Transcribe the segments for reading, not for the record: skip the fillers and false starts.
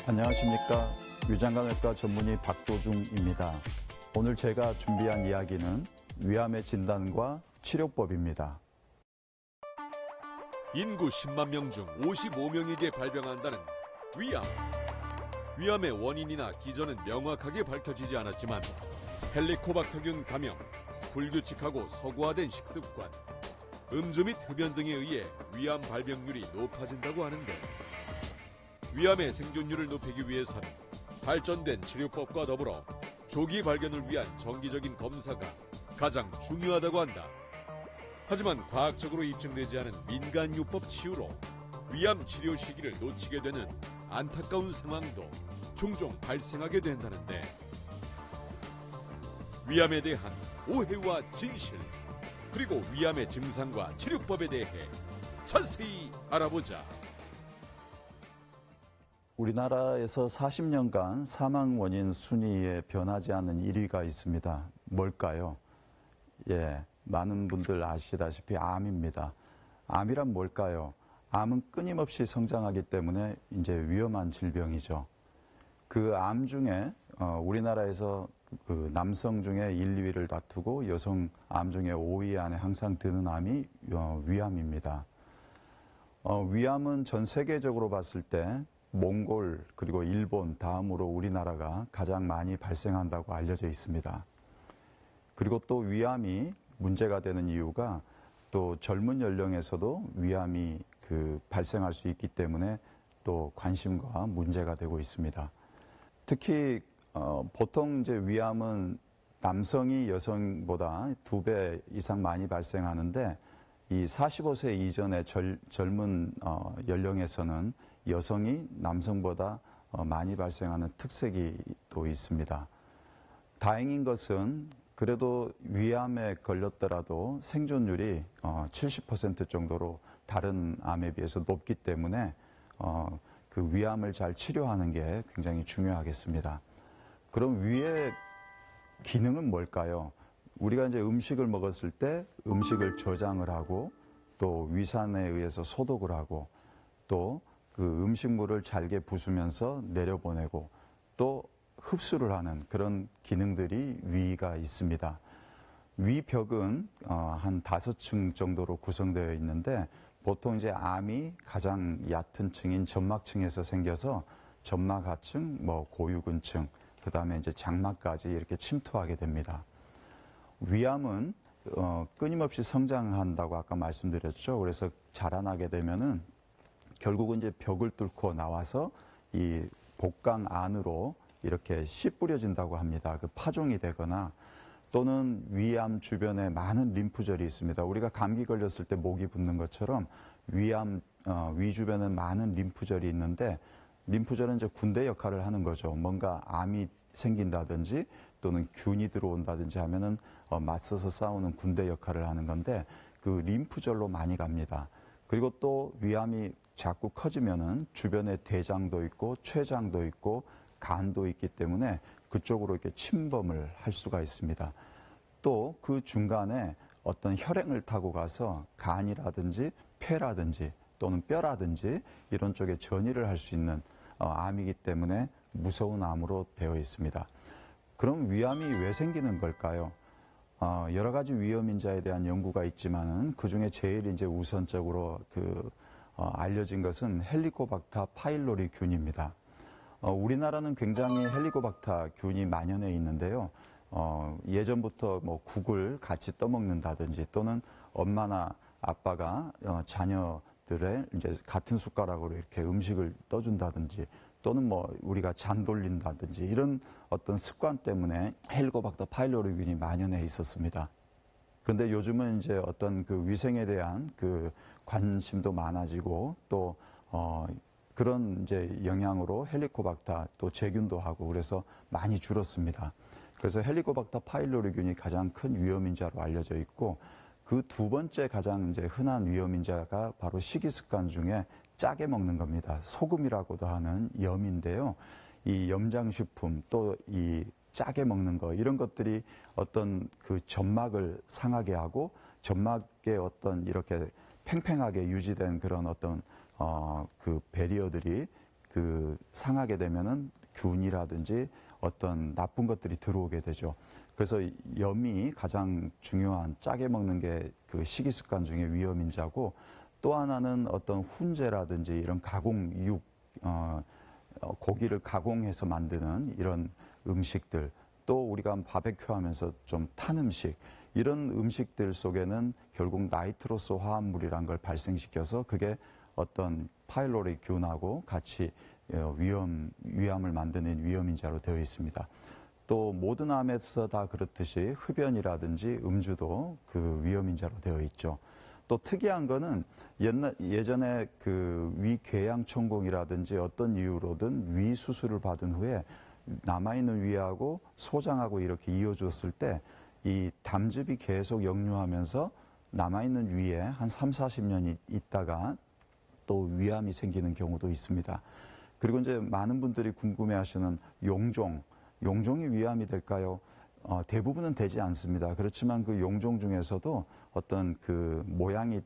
안녕하십니까. 위장관외과 전문의 박도중입니다. 오늘 제가 준비한 이야기는 위암의 진단과 치료법입니다. 인구 10만 명 중 55명에게 발병한다는 위암. 위암의 원인이나 기전은 명확하게 밝혀지지 않았지만 헬리코박터균 감염, 불규칙하고 서구화된 식습관, 음주 및 흡연 등에 의해 위암 발병률이 높아진다고 하는데, 위암의 생존율을 높이기 위해서는 발전된 치료법과 더불어 조기 발견을 위한 정기적인 검사가 가장 중요하다고 한다. 하지만 과학적으로 입증되지 않은 민간요법 치유로 위암 치료 시기를 놓치게 되는 안타까운 상황도 종종 발생하게 된다는데, 위암에 대한 오해와 진실, 그리고 위암의 증상과 치료법에 대해 자세히 알아보자. 우리나라에서 40년간 사망 원인 순위에 변하지 않는 1위가 있습니다. 뭘까요? 많은 분들 아시다시피 암입니다. 암이란 뭘까요? 암은 끊임없이 성장하기 때문에 이제 위험한 질병이죠. 그 암 중에 우리나라에서 그 남성 중에 1, 2위를 다투고 여성 암 중에 5위 안에 항상 드는 암이 위암입니다. 위암은 전 세계적으로 봤을 때 몽골 그리고 일본 다음으로 우리나라가 가장 많이 발생한다고 알려져 있습니다. 그리고 또 위암이 문제가 되는 이유가 또 젊은 연령에서도 위암이 발생할 수 있기 때문에 또 관심과 문제가 되고 있습니다. 특히 보통 이제 위암은 남성이 여성보다 2배 이상 많이 발생하는데, 이 45세 이전의 젊은 연령에서는 여성이 남성보다 많이 발생하는 특색이 또 있습니다. 다행인 것은 그래도 위암에 걸렸더라도 생존율이 70% 정도로 다른 암에 비해서 높기 때문에 그 위암을 잘 치료하는 게 굉장히 중요하겠습니다. 그럼 위의 기능은 뭘까요? 우리가 이제 음식을 먹었을 때 음식을 저장을 하고 또 위산에 의해서 소독을 하고 또 그 음식물을 잘게 부수면서 내려보내고 또 흡수를 하는 그런 기능들이 위가 있습니다. 위벽은 한 5층 정도로 구성되어 있는데, 보통 이제 암이 가장 얕은 층인 점막층에서 생겨서 점막하층, 고유근층, 그 다음에 이제 장막까지 이렇게 침투하게 됩니다. 위암은 끊임없이 성장한다고 아까 말씀드렸죠. 그래서 자라나게 되면은 결국은 이제 벽을 뚫고 나와서 이 복강 안으로 이렇게 씨 뿌려진다고 합니다. 그 파종이 되거나, 또는 위암 주변에 많은 림프절이 있습니다. 우리가 감기 걸렸을 때 목이 붓는 것처럼 위 주변에 많은 림프절이 있는데, 림프절은 이제 군대 역할을 하는 거죠. 뭔가 암이 생긴다든지 또는 균이 들어온다든지 하면은 맞서서 싸우는 군대 역할을 하는 건데, 그 림프절로 많이 갑니다. 그리고 또 위암이 자꾸 커지면은 주변에 대장도 있고 췌장도 있고 간도 있기 때문에 그쪽으로 이렇게 침범을 할 수가 있습니다. 또 그 중간에 어떤 혈행을 타고 가서 간이라든지 폐라든지 또는 뼈라든지 이런 쪽에 전이를 할 수 있는 암이기 때문에 무서운 암으로 되어 있습니다. 그럼 위암이 왜 생기는 걸까요? 여러 가지 위험인자에 대한 연구가 있지만은 그 중에 제일 이제 우선적으로 알려진 것은 헬리코박터 파일로리 균입니다. 우리나라는 굉장히 헬리코박터 균이 만연해 있는데요. 예전부터 국을 같이 떠먹는다든지 또는 엄마나 아빠가 자녀들의 이제 같은 숟가락으로 이렇게 음식을 떠준다든지 또는 우리가 잔 돌린다든지 이런 어떤 습관 때문에 헬리코박터 파일로리균이 만연해 있었습니다. 그런데 요즘은 이제 어떤 그 위생에 대한 그 관심도 많아지고 또 그런 이제 영향으로 헬리코박터 또 제균도 하고 그래서 많이 줄었습니다. 그래서 헬리코박터 파일로리균이 가장 큰 위험인자로 알려져 있고, 그 두 번째 가장 이제 흔한 위험인자가 바로 식이습관 중에 짜게 먹는 겁니다. 소금이라고도 하는 염인데요. 이 염장식품 또 이 짜게 먹는 거, 이런 것들이 어떤 그 점막을 상하게 하고 점막의 어떤 이렇게 팽팽하게 유지된 그런 어떤 그 배리어들이 상하게 되면은 균이라든지 어떤 나쁜 것들이 들어오게 되죠. 그래서 염이 가장 중요한 짜게 먹는 게 그 식이 습관 중에 위험인자고, 또 하나는 어떤 훈제라든지 이런 가공육, 고기를 가공해서 만드는 이런 음식들, 또 우리가 바베큐 하면서 좀 탄 음식, 이런 음식들 속에는 결국 나이트로스 화합물이란 걸 발생시켜서 그게 어떤 파일로리 균하고 같이 위암을 만드는 위험인자로 되어 있습니다. 또 모든 암에서 다 그렇듯이 흡연이라든지 음주도 그 위험인자로 되어 있죠. 또 특이한 거는 예전에 그 위궤양천공이라든지 어떤 이유로든 위 수술을 받은 후에 남아있는 위하고 소장하고 이렇게 이어졌을 때 이 담즙이 계속 역류하면서 남아있는 위에 한 3, 40년이 있다가 또 위암이 생기는 경우도 있습니다. 그리고 이제 많은 분들이 궁금해하시는 용종이 위암이 될까요? 대부분은 되지 않습니다. 그렇지만 그 용종 중에서도 어떤 그 모양이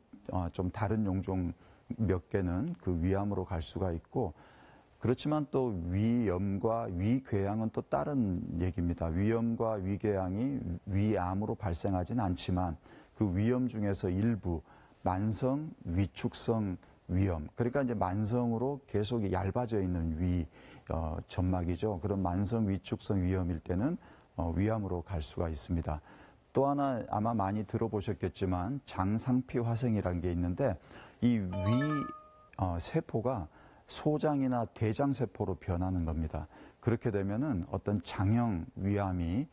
좀 다른 용종 몇 개는 그 위암으로 갈 수가 있고, 그렇지만 또 위염과 위궤양은 또 다른 얘기입니다. 위염과 위궤양이 위암으로 발생하진 않지만 그 위염 중에서 일부 만성 위축성 위염, 그러니까 이제 만성으로 계속 얇아져 있는 점막이죠. 그런 만성 위축성 위염일 때는 위암으로 갈 수가 있습니다. 또 하나 아마 많이 들어보셨겠지만 장상피 화생이라는 게 있는데, 이 세포가 소장이나 대장세포로 변하는 겁니다. 그렇게 되면은 어떤 장형 위암이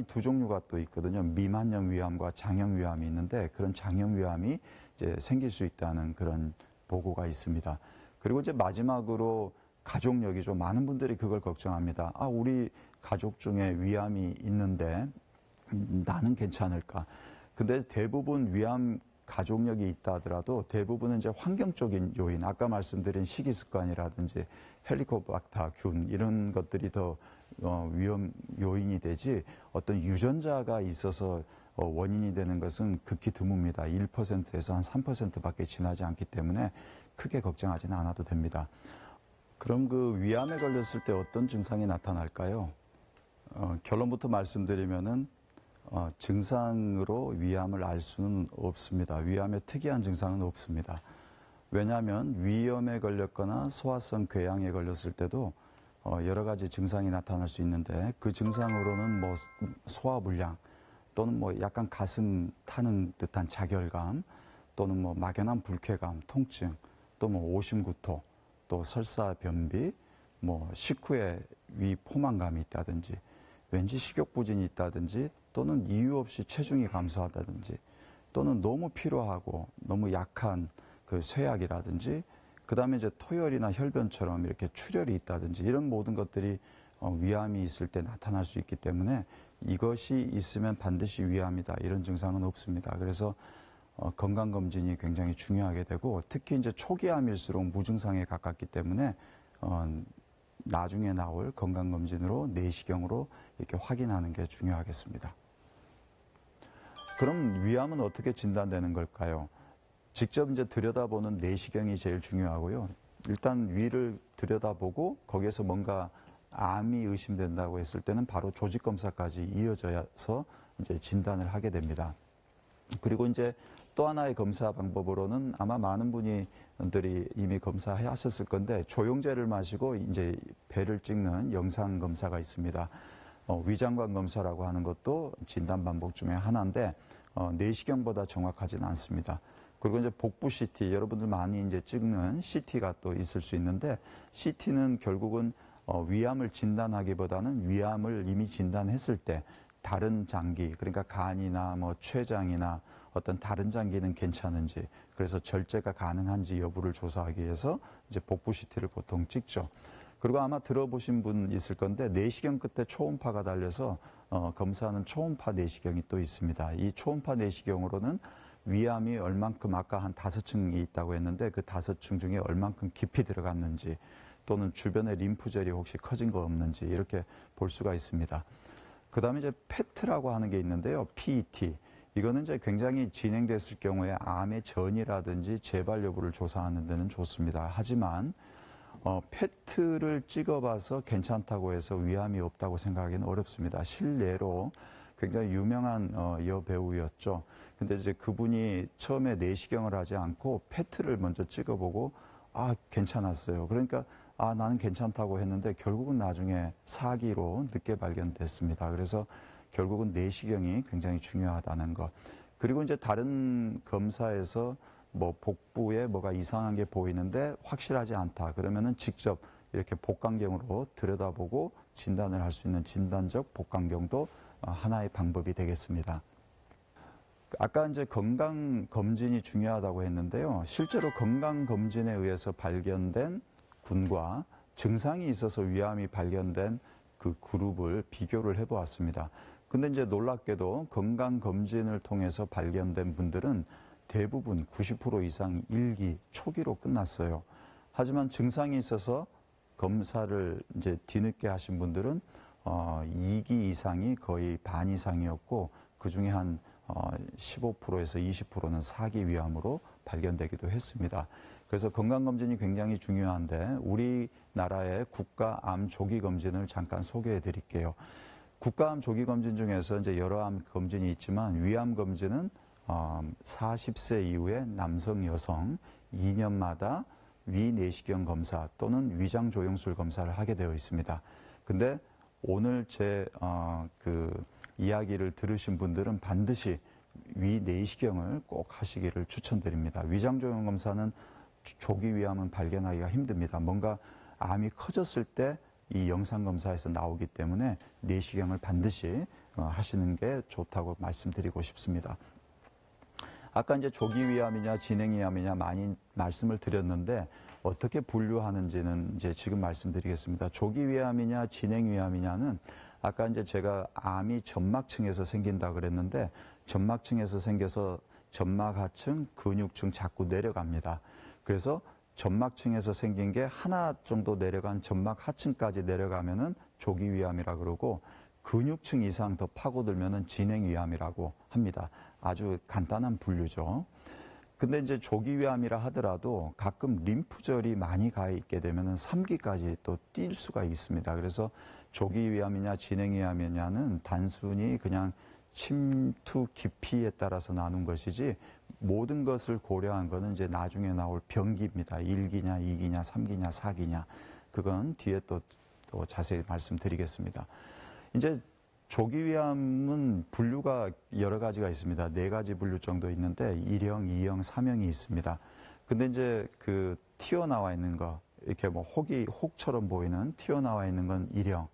두 종류가 또 있거든요. 미만형 위암과 장형 위암이 있는데, 그런 장형 위암이 이제 생길 수 있다는 그런 보고가 있습니다. 그리고 이제 마지막으로 가족력이죠. 많은 분들이 그걸 걱정합니다. 우리 가족 중에 위암이 있는데 나는 괜찮을까? 근데 대부분 위암 가족력이 있다 하더라도 대부분은 이제 환경적인 요인, 아까 말씀드린 식이습관이라든지 헬리코박터균 이런 것들이 더 위험 요인이 되지, 어떤 유전자가 있어서 원인이 되는 것은 극히 드뭅니다. 1%에서 한 3%밖에 지나지 않기 때문에 크게 걱정하지는 않아도 됩니다. 그럼 그 위암에 걸렸을 때 어떤 증상이 나타날까요? 결론부터 말씀드리면은 증상으로 위암을 알 수는 없습니다. 위암의 특이한 증상은 없습니다. 왜냐하면 위염에 걸렸거나 소화성 궤양에 걸렸을 때도 여러 가지 증상이 나타날 수 있는데, 그 증상으로는 뭐 소화불량 또는 뭐 약간 가슴 타는 듯한 자결감, 또는 뭐 막연한 불쾌감, 통증, 또 뭐 오심구토, 또 설사, 변비, 뭐 식후에 위 포만감이 있다든지, 왠지 식욕부진이 있다든지, 또는 이유 없이 체중이 감소하다든지, 또는 너무 피로하고 너무 약한 그 쇠약이라든지, 그 다음에 이제 토열이나 혈변처럼 이렇게 출혈이 있다든지, 이런 모든 것들이 위암이 있을 때 나타날 수 있기 때문에 이것이 있으면 반드시 위암이다, 이런 증상은 없습니다. 그래서 건강검진이 굉장히 중요하게 되고, 특히 이제 초기암일수록 무증상에 가깝기 때문에 나중에 나올 건강검진으로 내시경으로 이렇게 확인하는 게 중요하겠습니다. 그럼 위암은 어떻게 진단되는 걸까요? 직접 이제 들여다보는 내시경이 제일 중요하고요. 일단 위를 들여다보고 거기에서 뭔가 암이 의심된다고 했을 때는 바로 조직 검사까지 이어져서 이제 진단을 하게 됩니다. 그리고 이제 또 하나의 검사 방법으로는 아마 많은 분들이 이미 검사하셨을 건데, 조영제를 마시고 이제 배를 찍는 영상 검사가 있습니다. 위장관 검사라고 하는 것도 진단 방법 중에 하나인데 내시경보다 정확하지는 않습니다. 그리고 이제 복부 CT, 여러분들 많이 이제 찍는 CT가 또 있을 수 있는데, CT는 결국은 위암을 진단하기보다는 위암을 이미 진단했을 때 다른 장기, 그러니까 간이나 뭐 췌장이나 어떤 다른 장기는 괜찮은지, 그래서 절제가 가능한지 여부를 조사하기 위해서 이제 복부 CT를 보통 찍죠. 그리고 아마 들어보신 분 있을 건데, 내시경 끝에 초음파가 달려서 검사하는 초음파 내시경이 또 있습니다. 이 초음파 내시경으로는 위암이 얼만큼, 아까 한 5층이 있다고 했는데 그 5층 중에 얼만큼 깊이 들어갔는지, 또는 주변에 림프절이 혹시 커진 거 없는지 이렇게 볼 수가 있습니다. 그 다음에 이제 PET라고 하는 게 있는데요. PET. 이거는 이제 굉장히 진행됐을 경우에 암의 전이라든지 재발 여부를 조사하는 데는 좋습니다. 하지만 페트를 찍어봐서 괜찮다고 해서 위암이 없다고 생각하기는 어렵습니다. 실례로 굉장히 유명한 여배우였죠. 근데 이제 그분이 처음에 내시경을 하지 않고 페트를 먼저 찍어보고 괜찮았어요. 그러니까 나는 괜찮다고 했는데 결국은 나중에 사기로 늦게 발견됐습니다. 그래서 결국은 내시경이 굉장히 중요하다는 것. 그리고 이제 다른 검사에서 뭐 복부에 뭐가 이상한 게 보이는데 확실하지 않다. 그러면은 직접 이렇게 복강경으로 들여다보고 진단을 할 수 있는 진단적 복강경도 하나의 방법이 되겠습니다. 아까 이제 건강검진이 중요하다고 했는데요. 실제로 건강검진에 의해서 발견된 군과 증상이 있어서 위암이 발견된 그 그룹을 비교를 해보았습니다. 근데 이제 놀랍게도 건강검진을 통해서 발견된 분들은 대부분 90% 이상 1기, 초기로 끝났어요. 하지만 증상이 있어서 검사를 이제 뒤늦게 하신 분들은 2기 이상이 거의 반 이상이었고, 그 중에 한 15%에서 20%는 4기 위암으로 발견되기도 했습니다. 그래서 건강검진이 굉장히 중요한데 우리나라의 국가암 조기검진을 잠깐 소개해 드릴게요. 국가암 조기검진 중에서 이제 여러 암 검진이 있지만 위암 검진은 40세 이후의 남성, 여성 2년마다 위내시경 검사 또는 위장조영술 검사를 하게 되어 있습니다. 근데 오늘 제 이야기를 들으신 분들은 반드시 위내시경을 꼭 하시기를 추천드립니다. 위장조영 검사는 조기 위암은 발견하기가 힘듭니다. 뭔가 암이 커졌을 때 이 영상검사에서 나오기 때문에 내시경을 반드시 하시는 게 좋다고 말씀드리고 싶습니다. 아까 이제 조기위암이냐 진행위암이냐 많이 말씀을 드렸는데 어떻게 분류하는지는 이제 지금 말씀드리겠습니다. 조기위암이냐 진행위암이냐는 아까 이제 제가 암이 점막층에서 생긴다 그랬는데 점막층에서 생겨서 점막 하층, 근육층 자꾸 내려갑니다. 그래서 점막층에서 생긴 게 하나 정도 내려간 점막 하층까지 내려가면은 조기위암이라 그러고 근육층 이상 더 파고들면은 진행위암이라고 합니다. 아주 간단한 분류죠. 근데 이제 조기위암이라 하더라도 가끔 림프절이 많이 가 있게 되면은 3기까지 또 뛸 수가 있습니다. 그래서 조기위암이냐 진행위암이냐는 단순히 그냥 침투 깊이에 따라서 나눈 것이지 모든 것을 고려한 거는 이제 나중에 나올 병기입니다. 1기냐, 2기냐, 3기냐, 4기냐. 그건 뒤에 또 자세히 말씀드리겠습니다. 이제 조기위암은 분류가 여러 가지가 있습니다. 4가지 분류 정도 있는데 1형, 2형, 3형이 있습니다. 근데 이제 그 튀어나와 있는 거, 이렇게 뭐 혹처럼 보이는 튀어나와 있는 건 1형.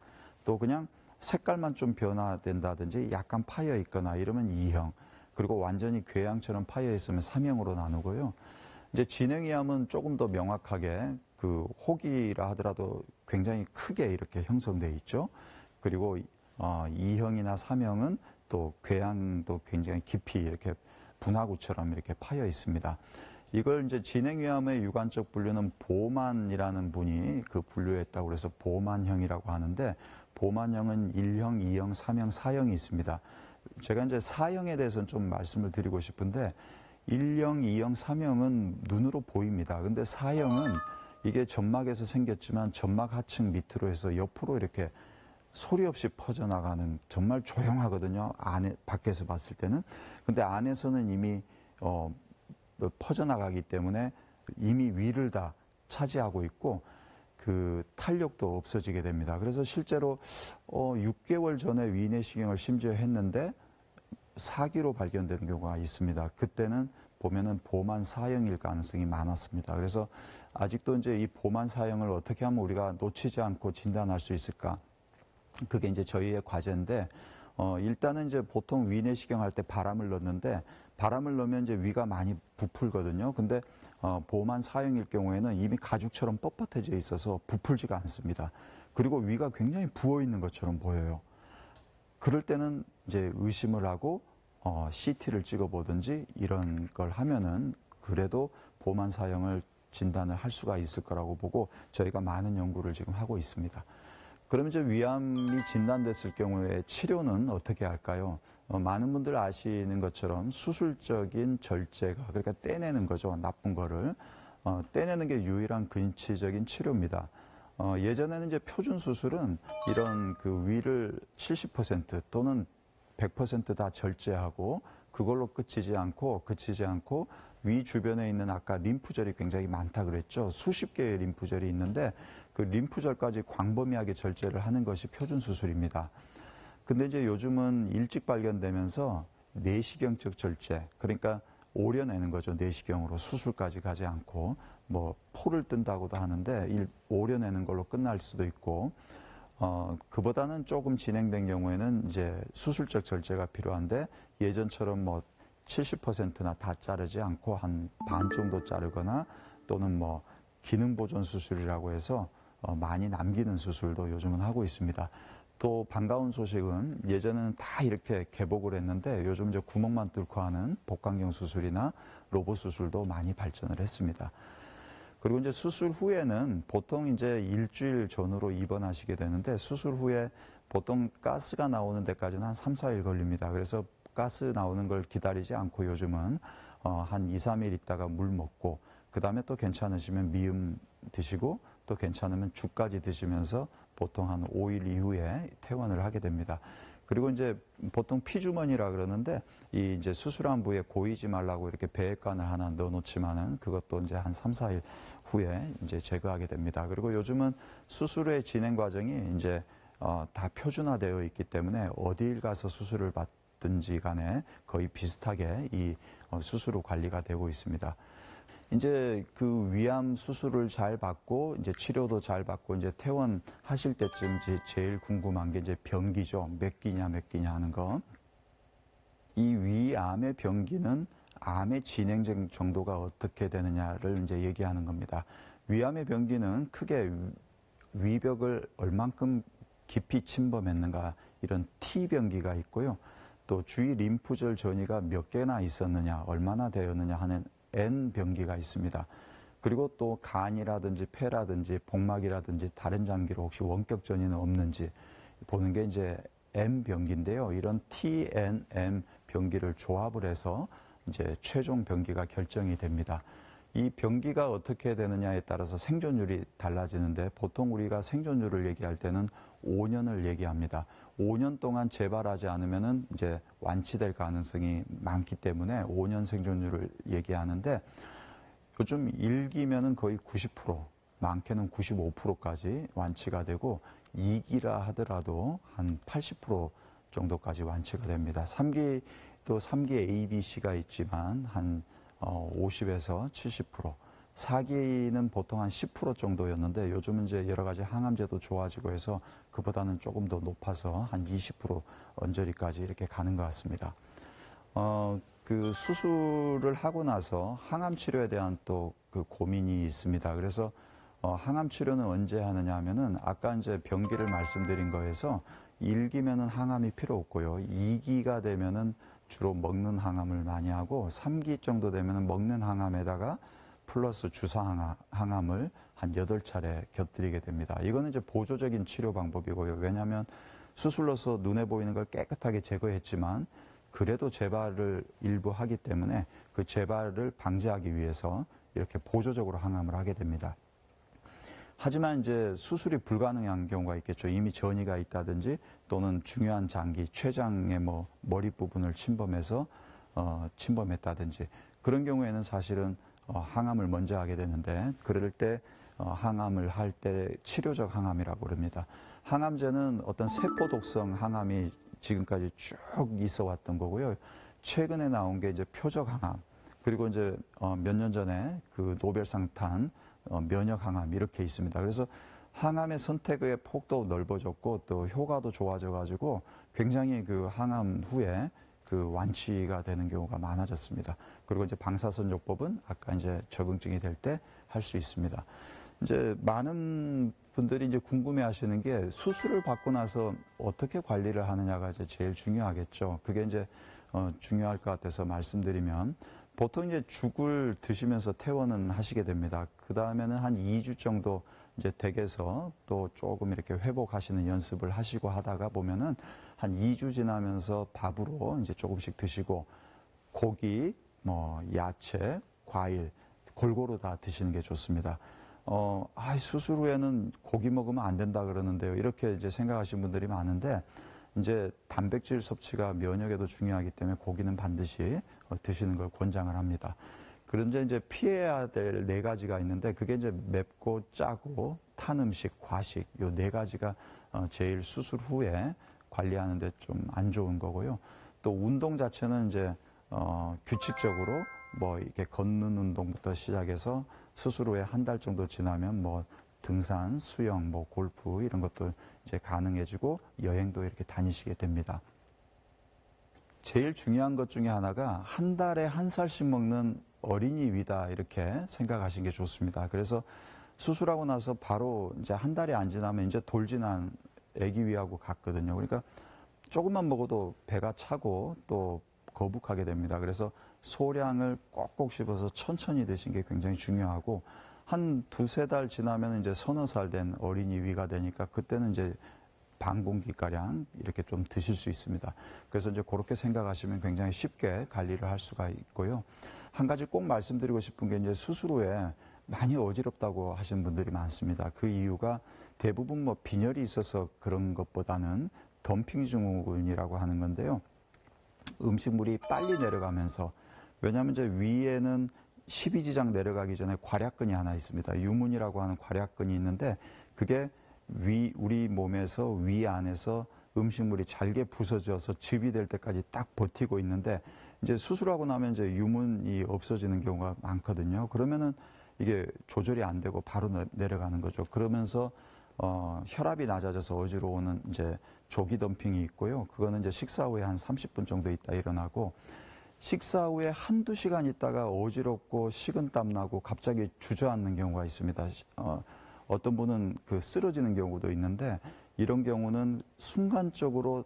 또 그냥 색깔만 좀 변화된다든지 약간 파여 있거나 이러면 2형. 그리고 완전히 궤양처럼 파여 있으면 3형으로 나누고요. 이제 진행위암은 조금 더 명확하게 그 혹이라 하더라도 굉장히 크게 이렇게 형성돼 있죠. 그리고 2형이나 3형은 또 궤양도 굉장히 깊이 이렇게 분화구처럼 이렇게 파여 있습니다. 이걸 이제 진행위암의 유관적 분류는 보만이라는 분이 그 분류했다고 그래서 보만형이라고 하는데 보만형은 1형, 2형, 3형, 4형이 있습니다. 제가 이제 4형에 대해서는 좀 말씀을 드리고 싶은데 1형, 2형, 3형은 눈으로 보입니다. 근데 4형은 이게 점막에서 생겼지만 점막 하층 밑으로 해서 옆으로 이렇게 소리 없이 퍼져나가는 정말 조용하거든요. 밖에서 봤을 때는. 근데 안에서는 이미 퍼져나가기 때문에 이미 위를 다 차지하고 있고 그 탄력도 없어지게 됩니다. 그래서 실제로 6개월 전에 위내시경을 심지어 했는데 4기로 발견되는 경우가 있습니다. 그때는 보면은 보만 4형일 가능성이 많았습니다. 그래서 아직도 이제 이 보만 4형을 어떻게 하면 우리가 놓치지 않고 진단할 수 있을까? 그게 이제 저희의 과제인데 일단은 이제 보통 위내시경 할 때 바람을 넣는데 바람을 넣으면 이제 위가 많이 부풀거든요. 근데 보만 4형일 경우에는 이미 가죽처럼 뻣뻣해져 있어서 부풀지가 않습니다. 그리고 위가 굉장히 부어 있는 것처럼 보여요. 그럴 때는 이제 의심을 하고 CT를 찍어보든지 이런 걸 하면은 그래도 보만 4형을 진단을 할 수가 있을 거라고 보고 저희가 많은 연구를 지금 하고 있습니다. 그럼 이제 위암이 진단됐을 경우에 치료는 어떻게 할까요? 많은 분들 아시는 것처럼 수술적인 절제가 그러니까 떼내는 거죠. 나쁜 거를 떼내는 게 유일한 근치적인 치료입니다. 예전에는 이제 표준 수술은 이런 그 위를 70% 또는 100%다 절제하고 그걸로 그치지 않고 위 주변에 있는 아까 림프절이 굉장히 많다 그랬죠. 수십 개의 림프절이 있는데 그 림프절까지 광범위하게 절제를 하는 것이 표준 수술입니다. 근데 이제 요즘은 일찍 발견되면서 내시경적 절제, 그러니까 오려내는 거죠. 내시경으로 수술까지 가지 않고 뭐 포를 뜬다고도 하는데 오려내는 걸로 끝날 수도 있고 그보다는 조금 진행된 경우에는 이제 수술적 절제가 필요한데 예전처럼 뭐 70%나 다 자르지 않고 한 반 정도 자르거나 또는 뭐 기능 보존 수술이라고 해서 많이 남기는 수술도 요즘은 하고 있습니다. 또 반가운 소식은 예전에는 다 이렇게 개복을 했는데 요즘 이제 구멍만 뚫고 하는 복강경 수술이나 로봇 수술도 많이 발전을 했습니다. 그리고 이제 수술 후에는 보통 이제 일주일 전후로 입원하시게 되는데 수술 후에 보통 가스가 나오는 데까지는 한 3, 4일 걸립니다. 그래서 가스 나오는 걸 기다리지 않고 요즘은 한 2, 3일 있다가 물 먹고 그 다음에 또 괜찮으시면 미음 드시고 또 괜찮으면 죽까지 드시면서 보통 한 5일 이후에 퇴원을 하게 됩니다. 그리고 이제 보통 피주머니라 그러는데 이 이제 수술한 부위에 고이지 말라고 이렇게 배액관을 하나 넣어놓지만은 그것도 이제 한 3, 4일 후에 이제 제거하게 됩니다. 그리고 요즘은 수술의 진행 과정이 이제 다 표준화되어 있기 때문에 어딜 가서 수술을 받든지 간에 거의 비슷하게 이 수술 후 관리가 되고 있습니다. 이제 그 위암 수술을 잘 받고 이제 치료도 잘 받고 이제 퇴원하실 때쯤 제일 궁금한 게 이제 병기죠. 몇 기냐 하는 거. 이 위암의 병기는 암의 진행 정도가 어떻게 되느냐를 이제 얘기하는 겁니다. 위암의 병기는 크게 위벽을 얼만큼 깊이 침범했는가 이런 T병기가 있고요. 또 주위 림프절 전이가 몇 개나 있었느냐, 얼마나 되었느냐 하는 N병기가 있습니다. 그리고 또 간이라든지 폐라든지 복막이라든지 다른 장기로 혹시 원격 전이는 없는지 보는 게 이제 M병기인데요. 이런 T, N, M 병기를 조합을 해서 이제 최종 병기가 결정이 됩니다. 이 병기가 어떻게 되느냐에 따라서 생존율이 달라지는데 보통 우리가 생존율을 얘기할 때는 5년을 얘기합니다. 5년 동안 재발하지 않으면은 이제 완치될 가능성이 많기 때문에 5년 생존율을 얘기하는데 요즘 1기면은 거의 90%, 많게는 95%까지 완치가 되고 2기라 하더라도 한 80% 정도까지 완치가 됩니다. 3기도 3기 A, B, C가 있지만 한 50에서 70%, 4기는 보통 한 10% 정도였는데 요즘은 이제 여러 가지 항암제도 좋아지고 해서 그보다는 조금 더 높아서 한 20% 언저리까지 이렇게 가는 것 같습니다. 그 수술을 하고 나서 항암 치료에 대한 또 그 고민이 있습니다. 그래서 항암 치료는 언제 하느냐 하면은 아까 이제 병기를 말씀드린 거에서 1기면은 항암이 필요 없고요. 2기가 되면은 주로 먹는 항암을 많이 하고 3기 정도 되면은 먹는 항암에다가 플러스 주사 항암을 한 8차례 곁들이게 됩니다. 이거는 이제 보조적인 치료 방법이고요. 왜냐하면 수술로서 눈에 보이는 걸 깨끗하게 제거했지만 그래도 재발을 일부 하기 때문에 그 재발을 방지하기 위해서 이렇게 보조적으로 항암을 하게 됩니다. 하지만 이제 수술이 불가능한 경우가 있겠죠. 이미 전이가 있다든지 또는 중요한 장기, 췌장의 뭐 머리 부분을 침범했다든지 그런 경우에는 사실은 항암을 먼저 하게 되는데 그럴 때 항암을 할 때 치료적 항암이라고 그럽니다. 항암제는 어떤 세포 독성 항암이 지금까지 쭉 있어 왔던 거고요. 최근에 나온 게 이제 표적 항암 그리고 이제 몇 년 전에 그 노벨상 탄 면역 항암 이렇게 있습니다. 그래서 항암의 선택의 폭도 넓어졌고 또 효과도 좋아져 가지고 굉장히 그 항암 후에 그 완치가 되는 경우가 많아졌습니다. 그리고 이제 방사선요법은 아까 이제 적응증이 될 때 할 수 있습니다. 이제 많은 분들이 이제 궁금해 하시는 게 수술을 받고 나서 어떻게 관리를 하느냐가 이제 제일 중요하겠죠. 그게 이제 중요할 것 같아서 말씀드리면 보통 이제 죽을 드시면서 퇴원은 하시게 됩니다. 그 다음에는 한 2주 정도 이제 댁에서 또 조금 이렇게 회복하시는 연습을 하시고 하다가 보면은 한 2주 지나면서 밥으로 이제 조금씩 드시고 고기, 뭐 야채, 과일, 골고루 다 드시는 게 좋습니다. 수술 후에는 고기 먹으면 안 된다 그러는데요. 이렇게 이제 생각하시는 분들이 많은데, 이제 단백질 섭취가 면역에도 중요하기 때문에 고기는 반드시 드시는 걸 권장을 합니다. 그런데 이제 피해야 될 네 가지가 있는데, 그게 이제 맵고 짜고 탄 음식, 과식, 요 네 가지가 제일 수술 후에 관리하는데 좀 안 좋은 거고요. 또 운동 자체는 이제 규칙적으로 뭐 이렇게 걷는 운동부터 시작해서 수술 후에 한 달 정도 지나면 뭐 등산, 수영, 뭐 골프 이런 것도 이제 가능해지고 여행도 이렇게 다니시게 됩니다. 제일 중요한 것 중에 하나가 한 달에 한 살씩 먹는 어린이 위다 이렇게 생각하시는 게 좋습니다. 그래서 수술하고 나서 바로 이제 한 달이 안 지나면 이제 돌진한 아기 위하고 같거든요. 그러니까 조금만 먹어도 배가 차고 또 거북하게 됩니다. 그래서 소량을 꼭꼭 씹어서 천천히 드시는 게 굉장히 중요하고, 한 두세 달 지나면 이제 서너 살 된 어린이 위가 되니까 그때는 이제 반 공기가량 이렇게 좀 드실 수 있습니다. 그래서 이제 그렇게 생각하시면 굉장히 쉽게 관리를 할 수가 있고요. 한 가지 꼭 말씀드리고 싶은 게, 이제 수술 후에 많이 어지럽다고 하시는 분들이 많습니다. 그 이유가 대부분 뭐 빈혈이 있어서 그런 것보다는 덤핑 증후군이라고 하는 건데요. 음식물이 빨리 내려가면서, 왜냐하면 이제 위에는 십이지장 내려가기 전에 괄약근이 하나 있습니다. 유문이라고 하는 괄약근이 있는데, 그게 우리 몸에서 위 안에서 음식물이 잘게 부서져서 즙이 될 때까지 딱 버티고 있는데, 이제 수술하고 나면 이제 유문이 없어지는 경우가 많거든요. 그러면은 이게 조절이 안 되고 바로 내려가는 거죠. 그러면서 혈압이 낮아져서 어지러워오는 이제 조기 덤핑이 있고요. 그거는 이제 식사 후에 한 30분 정도 있다 일어나고, 식사 후에 한두 시간 있다가 어지럽고 식은땀 나고 갑자기 주저앉는 경우가 있습니다. 어떤 분은 그 쓰러지는 경우도 있는데, 이런 경우는 순간적으로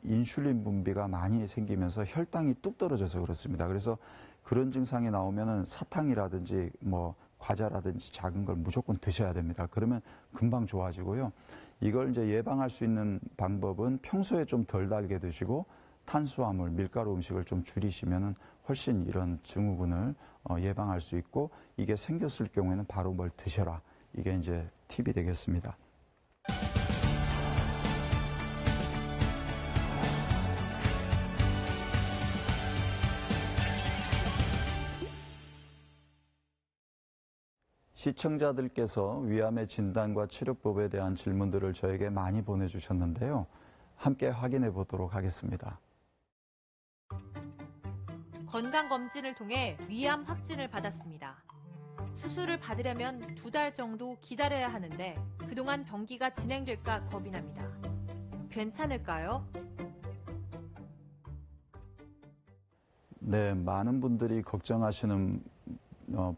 인슐린 분비가 많이 생기면서 혈당이 뚝 떨어져서 그렇습니다. 그래서 그런 증상이 나오면은 사탕이라든지 뭐 과자라든지 작은 걸 무조건 드셔야 됩니다. 그러면 금방 좋아지고요. 이걸 이제 예방할 수 있는 방법은 평소에 좀 덜 달게 드시고 탄수화물, 밀가루 음식을 좀 줄이시면은 훨씬 이런 증후군을 예방할 수 있고, 이게 생겼을 경우에는 바로 뭘 드셔라. 이게 이제 팁이 되겠습니다. 시청자들께서 위암의 진단과 치료법에 대한 질문들을 저에게 많이 보내주셨는데요. 함께 확인해 보도록 하겠습니다. 건강검진을 통해 위암 확진을 받았습니다. 수술을 받으려면 2달 정도 기다려야 하는데 그동안 병기가 진행될까 겁이 납니다. 괜찮을까요? 네, 많은 분들이 걱정하시는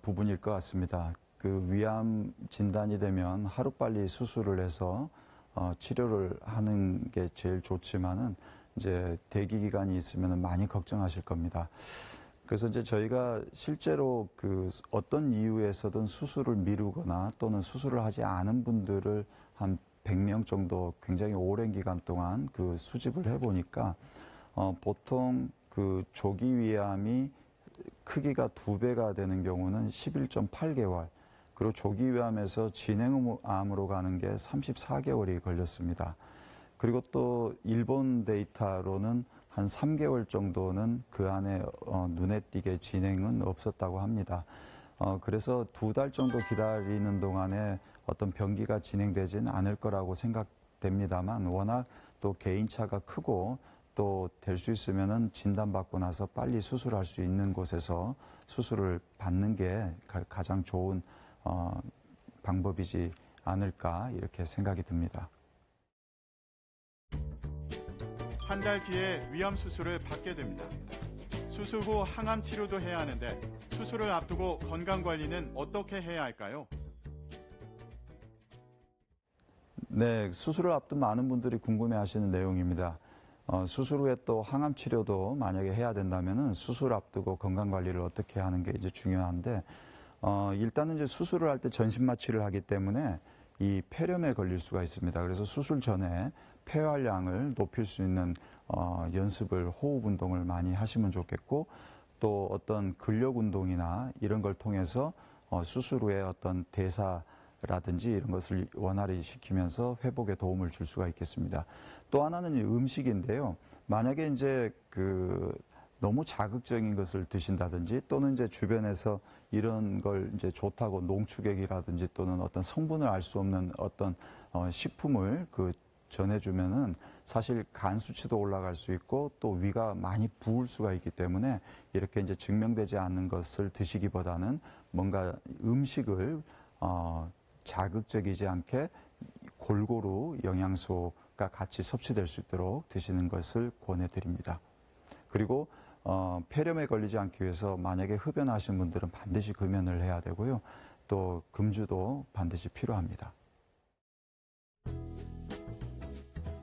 부분일 것 같습니다. 그 위암 진단이 되면 하루빨리 수술을 해서 치료를 하는 게 제일 좋지만은 이제 대기 기간이 있으면 많이 걱정하실 겁니다. 그래서 이제 저희가 실제로 그 어떤 이유에서든 수술을 미루거나 또는 수술을 하지 않은 분들을 한 100명 정도 굉장히 오랜 기간 동안 그 수집을 해보니까 보통 그 조기 위암이 크기가 2배가 되는 경우는 11.8개월, 그리고 조기 위암에서 진행암으로 가는 게 34개월이 걸렸습니다. 그리고 또 일본 데이터로는 한 3개월 정도는 그 안에 눈에 띄게 진행은 없었다고 합니다. 그래서 2달 정도 기다리는 동안에 어떤 병기가 진행되지는 않을 거라고 생각됩니다만, 워낙 또 개인차가 크고 또 될 수 있으면은 진단받고 나서 빨리 수술할 수 있는 곳에서 수술을 받는 게 가장 좋은 방법이지 않을까 이렇게 생각이 듭니다. 한 달 뒤에 위암 수술을 받게 됩니다. 수술 후 항암 치료도 해야 하는데 수술을 앞두고 건강 관리는 어떻게 해야 할까요? 네, 수술을 앞둔 많은 분들이 궁금해하시는 내용입니다. 수술 후에 또 항암 치료도 만약에 해야 된다면은 수술 앞두고 건강 관리를 어떻게 하는 게 이제 중요한데, 일단은 이제 수술을 할 때 전신 마취를 하기 때문에 이 폐렴에 걸릴 수가 있습니다. 그래서 수술 전에 폐활량을 높일 수 있는 연습을, 호흡 운동을 많이 하시면 좋겠고, 또 어떤 근력 운동이나 이런 걸 통해서 수술 후에 어떤 대사라든지 이런 것을 원활히 시키면서 회복에 도움을 줄 수가 있겠습니다. 또 하나는 음식인데요. 만약에 이제 너무 자극적인 것을 드신다든지 또는 이제 주변에서 이런 걸 이제 좋다고 농축액이라든지 또는 어떤 성분을 알 수 없는 어떤 식품을 전해주면은 사실 간 수치도 올라갈 수 있고 또 위가 많이 부을 수가 있기 때문에 이렇게 이제 증명되지 않는 것을 드시기보다는 뭔가 음식을 자극적이지 않게 골고루 영양소가 같이 섭취될 수 있도록 드시는 것을 권해드립니다. 그리고 폐렴에 걸리지 않기 위해서 만약에 흡연하신 분들은 반드시 금연을 해야 되고요. 또 금주도 반드시 필요합니다.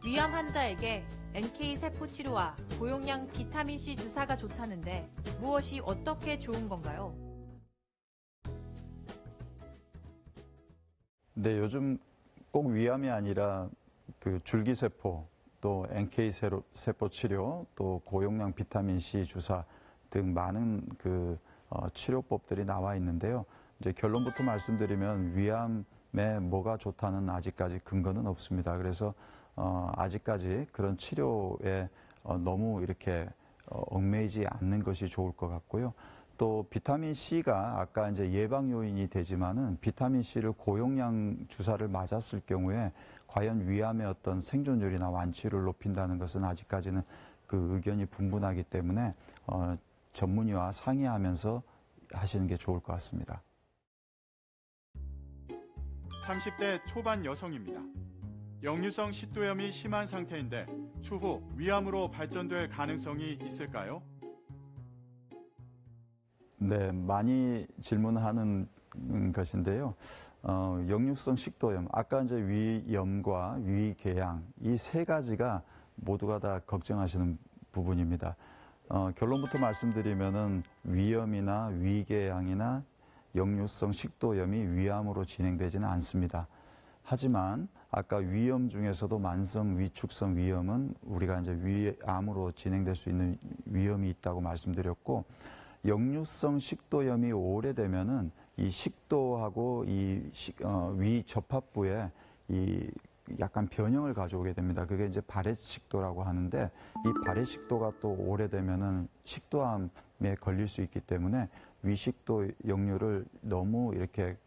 위암 환자에게 NK 세포 치료와 고용량 비타민 C 주사가 좋다는데 무엇이 어떻게 좋은 건가요? 네, 요즘 꼭 위암이 아니라 줄기세포, 또 NK 세포 치료, 또 고용량 비타민 C 주사 등 많은 치료법들이 나와 있는데요. 이제 결론부터 말씀드리면 위암에 뭐가 좋다는 아직까지 근거는 없습니다. 그래서 아직까지 그런 치료에 너무 이렇게 얽매이지 않는 것이 좋을 것 같고요. 또 비타민 C가 아까 이제 예방 요인이 되지만은 비타민 C를 고용량 주사를 맞았을 경우에 과연 위암의 어떤 생존율이나 완치율을 높인다는 것은 아직까지는 의견이 분분하기 때문에 전문의와 상의하면서 하시는 게 좋을 것 같습니다. 30대 초반 여성입니다. 역류성 식도염이 심한 상태인데 추후 위암으로 발전될 가능성이 있을까요? 네, 많이 질문하는 것인데요. 역류성 식도염, 아까 이제 위염과 위궤양 이 세 가지가 모두가 다 걱정하시는 부분입니다. 결론부터 말씀드리면은 위염이나 위궤양이나 역류성 식도염이 위암으로 진행되지는 않습니다. 하지만 아까 위염 중에서도 만성 위축성 위염은 우리가 이제 위암으로 진행될 수 있는 위험이 있다고 말씀드렸고, 역류성 식도염이 오래되면은 이 식도하고 위 접합부에 약간 변형을 가져오게 됩니다. 그게 이제 발해식도라고 하는데, 이 발해식도가 또 오래되면은 식도암에 걸릴 수 있기 때문에 위식도 역류를 너무 이렇게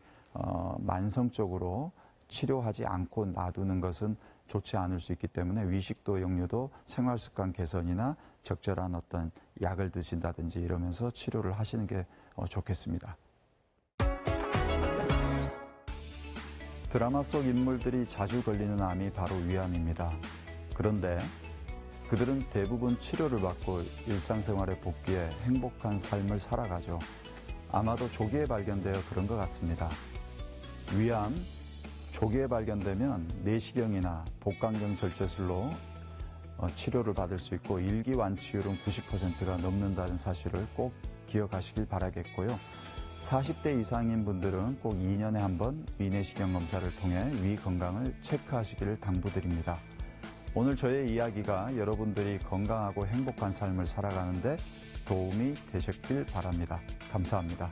만성적으로 치료하지 않고 놔두는 것은 좋지 않을 수 있기 때문에 위식도 역류도 생활습관 개선이나 적절한 어떤 약을 드신다든지 이러면서 치료를 하시는 게 좋겠습니다. 드라마 속 인물들이 자주 걸리는 암이 바로 위암입니다. 그런데 그들은 대부분 치료를 받고 일상생활에 복귀해 행복한 삶을 살아가죠. 아마도 조기에 발견되어 그런 것 같습니다. 위암, 조기에 발견되면 내시경이나 복강경 절제술로 치료를 받을 수 있고 일기 완치율은 90%가 넘는다는 사실을 꼭 기억하시길 바라겠고요. 40대 이상인 분들은 꼭 2년에 한 번 위내시경 검사를 통해 위 건강을 체크하시기를 당부드립니다. 오늘 저의 이야기가 여러분들이 건강하고 행복한 삶을 살아가는 데 도움이 되셨길 바랍니다. 감사합니다.